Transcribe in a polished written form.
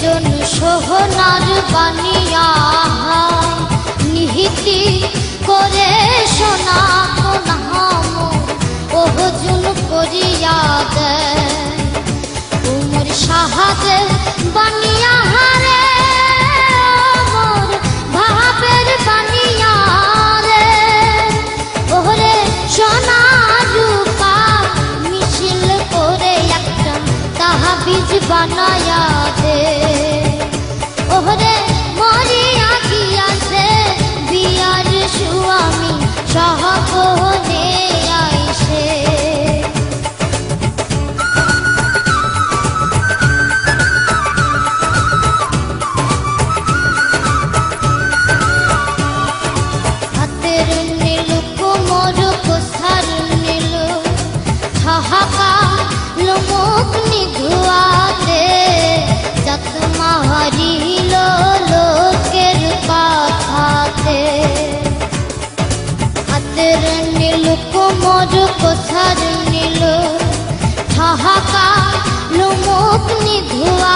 জন সোহনার বানিয়া নিহিতি করে সোনা কোনাম ওহজুন করিয়া দেয় উমর শাহাদের বানিয়া হারে ওমর ভাবের বানিয়া রে ওহরে সোনা রূপা মিছিল করে একটা তাহাবিজ বানায়া দে ওহরে মরিয়া গিয়াছে বিয়ার স্বামী সহপনে আইসে হাতের নীল কোমর কোসার নীল হাহাকা লোমুখ নিধুয়াতে যাত মারিল লোকের কথাতে হাতের নীল কোমর কোসার নীল হাহাকা লোমুখ নিধুয়া